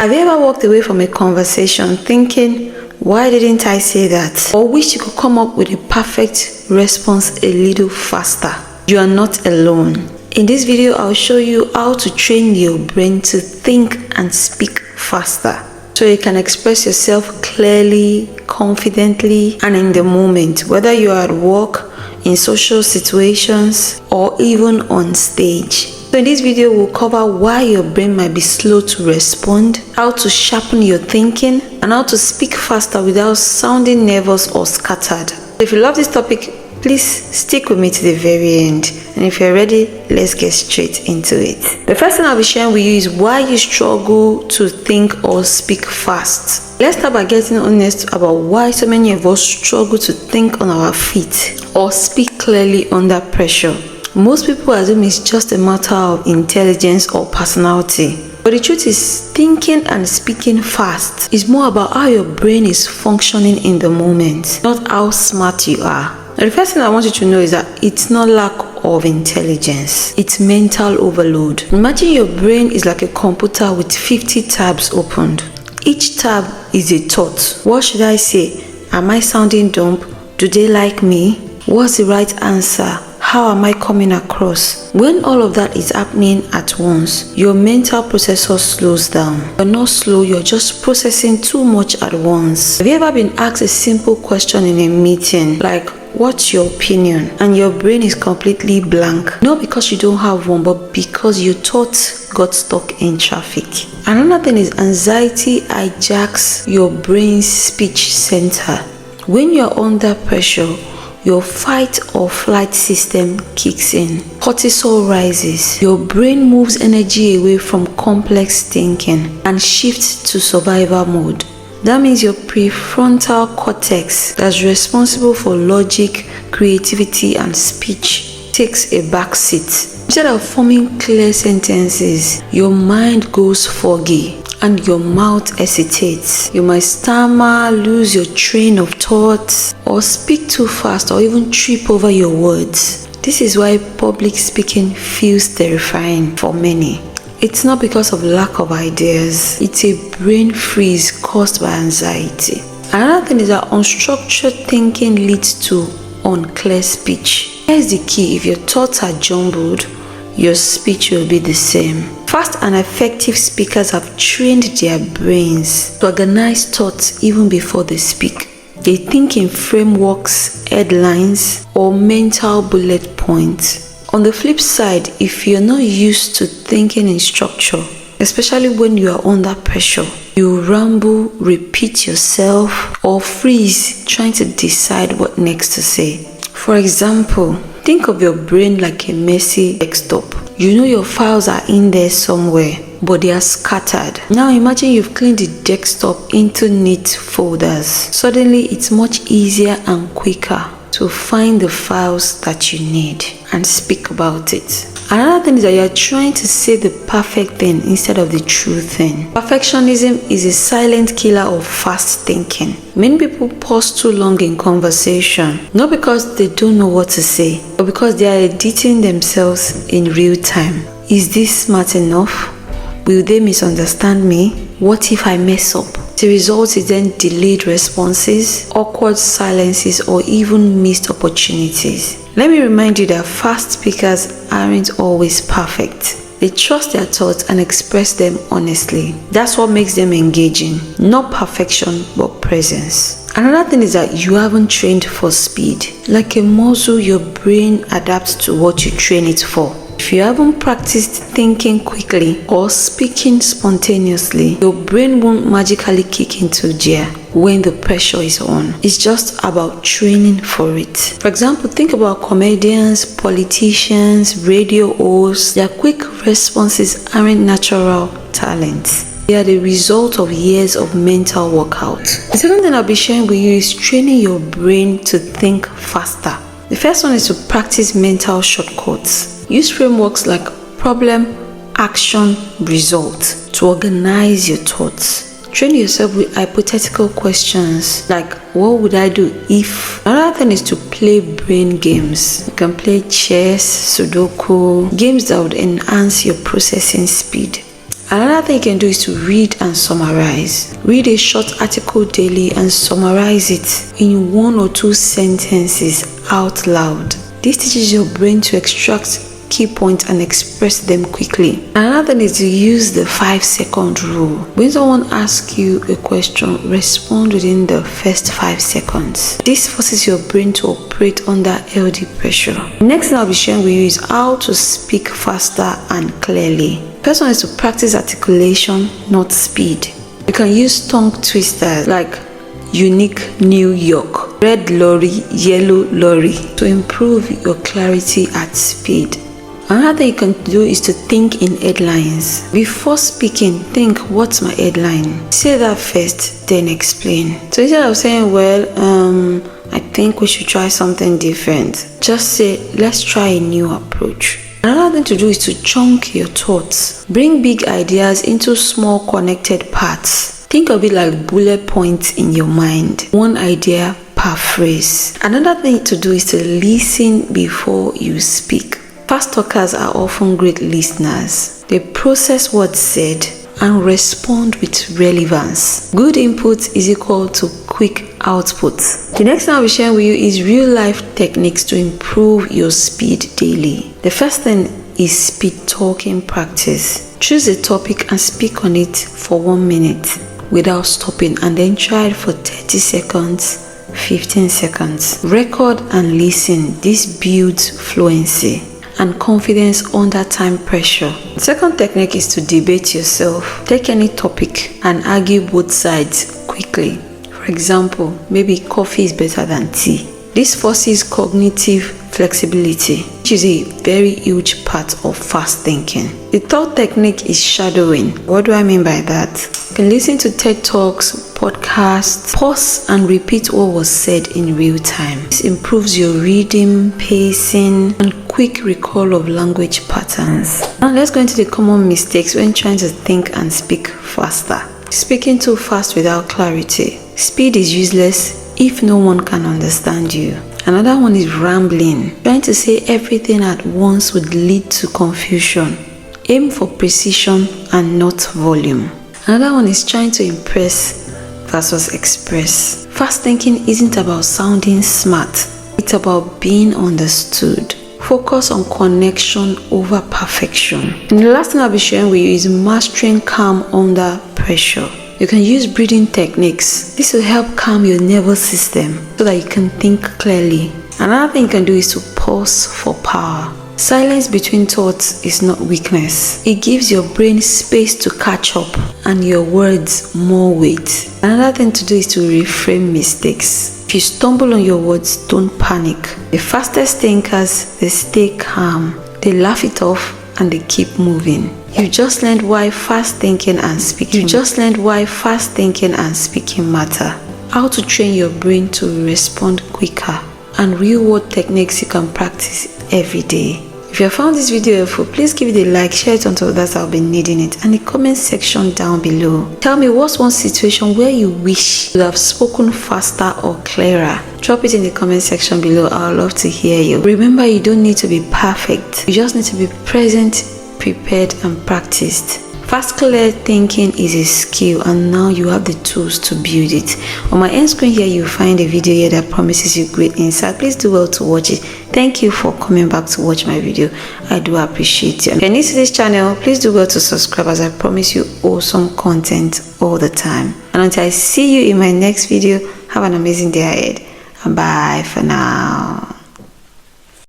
Have you ever walked away from a conversation thinking, why didn't I say that? Or wish you could come up with a perfect response a little faster? You are not alone. In this video, I'll show you how to train your brain to think and speak faster, so you can express yourself clearly, confidently, and in the moment, whether you are at work, in social situations, or even on stage. So in this video, we'll cover why your brain might be slow to respond, how to sharpen your thinking, and how to speak faster without sounding nervous or scattered. If you love this topic, please stick with me to the very end. And if you're ready, let's get straight into it. The first thing I'll be sharing with you is why you struggle to think or speak fast. Let's start by getting honest about why so many of us struggle to think on our feet or speak clearly under pressure. Most people assume it's just a matter of intelligence or personality. But the truth is, thinking and speaking fast is more about how your brain is functioning in the moment, not how smart you are. Now, the first thing I want you to know is that it's not lack of intelligence, it's mental overload. Imagine your brain is like a computer with 50 tabs opened. Each tab is a thought. What should I say? Am I sounding dumb? Do they like me? What's the right answer? How am I coming across? When all of that is happening at once, your mental processor slows down. You're not slow, you're just processing too much at once. Have you ever been asked a simple question in a meeting, like, what's your opinion? And your brain is completely blank. Not because you don't have one, but because your thoughts got stuck in traffic. Another thing is anxiety hijacks your brain's speech center. When you're under pressure, your fight or flight system kicks in. Cortisol rises. Your brain moves energy away from complex thinking and shifts to survival mode. That means your prefrontal cortex, that's responsible for logic, creativity, and speech, takes a back seat. Instead of forming clear sentences, your mind goes foggy and your mouth hesitates. You might stammer, lose your train of thought, or speak too fast, or even trip over your words. This is why public speaking feels terrifying for many. It's not because of lack of ideas, it's a brain freeze caused by anxiety. Another thing is that unstructured thinking leads to unclear speech. Here's the key: if your thoughts are jumbled, your speech will be the same. Fast and effective speakers have trained their brains to organize thoughts even before they speak. They think in frameworks, headlines, or mental bullet points. On the flip side, if you're not used to thinking in structure, especially when you are under pressure, you ramble, repeat yourself, or freeze trying to decide what next to say. For example, think of your brain like a messy desktop. You know your files are in there somewhere, but they are scattered. Now imagine you've cleaned the desktop into neat folders. Suddenly, it's much easier and quicker to find the files that you need and speak about it. Another thing is that you're trying to say the perfect thing instead of the true thing. Perfectionism is a silent killer of fast thinking. Many people pause too long in conversation, not because they don't know what to say, but because they are editing themselves in real time. Is this smart enough? Will they misunderstand me? What if I mess up? The result is then delayed responses, awkward silences, or even missed opportunities. Let me remind you that fast speakers aren't always perfect. They trust their thoughts and express them honestly. That's what makes them engaging. Not perfection, but presence. Another thing is that you haven't trained for speed. Like a muscle, your brain adapts to what you train it for. If you haven't practiced thinking quickly or speaking spontaneously, your brain won't magically kick into gear when the pressure is on. It's just about training for it. For example, think about comedians, politicians, radio hosts. Their quick responses aren't natural talents. They are the result of years of mental workout. The second thing I'll be sharing with you is training your brain to think faster. The first one is to practice mental shortcuts. Use frameworks like problem, action, result to organize your thoughts. Train yourself with hypothetical questions like, what would I do if? Another thing is to play brain games. You can play chess, Sudoku, games that would enhance your processing speed. Another thing you can do is to read and summarize. Read a short article daily and summarize it in 1 or 2 sentences out loud. This teaches your brain to extract key points and express them quickly. Another thing is to use the 5-second rule. When someone asks you a question, respond within the first 5 seconds. This forces your brain to operate under healthy pressure. Next thing I'll be sharing with you is how to speak faster and clearly. First one is to practice articulation, not speed. You can use tongue twisters like unique New York, red lorry, yellow lorry to improve your clarity at speed. Another thing you can do is to think in headlines. Before speaking, think, what's my headline? Say that first, then explain. So instead of saying, I think we should try something different, just say, let's try a new approach. Another thing to do is to chunk your thoughts. Bring big ideas into small connected parts. Think of it like bullet points in your mind. One idea per phrase. Another thing to do is to listen before you speak. Fast talkers are often great listeners. They process what's said and respond with relevance. Good input is equal to quick output. The next thing I'll be sharing with you is real life techniques to improve your speed daily. The first thing is speed talking practice. Choose a topic and speak on it for 1 minute without stopping, and then try it for 30 seconds, 15 seconds. Record and listen. This builds fluency and confidence under time pressure. The second technique is to debate yourself. Take any topic and argue both sides quickly. For example, maybe coffee is better than tea. This forces cognitive flexibility, which is a very huge part of fast thinking. The third technique is shadowing. What do I mean by that? You can listen to TED Talks, podcasts, pause and repeat what was said in real time. This improves your reading, pacing, and quick recall of language patterns. Now let's go into the common mistakes when trying to think and speak faster. Speaking too fast without clarity. Speed is useless if no one can understand you. Another one is rambling. Trying to say everything at once would lead to confusion. Aim for precision and not volume. Another one is trying to impress versus express. Fast thinking isn't about sounding smart. It's about being understood. Focus on connection over perfection. And the last thing I'll be sharing with you is mastering calm under pressure. You can use breathing techniques. This will help calm your nervous system so that you can think clearly. Another thing you can do is to pause for power. Silence between thoughts is not weakness. It gives your brain space to catch up and your words more weight. Another thing to do is to reframe mistakes. If you stumble on your words, don't panic. The fastest thinkers, they stay calm. They laugh it off and they keep moving. You just learned why fast thinking and speaking matter. How to train your brain to respond quicker, and real world techniques you can practice every day. If you have found this video helpful, please give it a like, share it onto others that will be needing it, and the comment section down below. Tell me, what's one situation where you wish you would have spoken faster or clearer? Drop it in the comment section below. I would love to hear you. Remember, you don't need to be perfect. You just need to be present, prepared, and practiced. Fast, clear thinking is a skill, and now you have the tools to build it. On my end screen here, you'll find a video here that promises you great insight. Please do well to watch it. Thank you for coming back to watch my video. I do appreciate you. If you're new to this channel, please do well to subscribe, as I promise you awesome content all the time. And until I see you in my next video, have an amazing day ahead. Bye for now.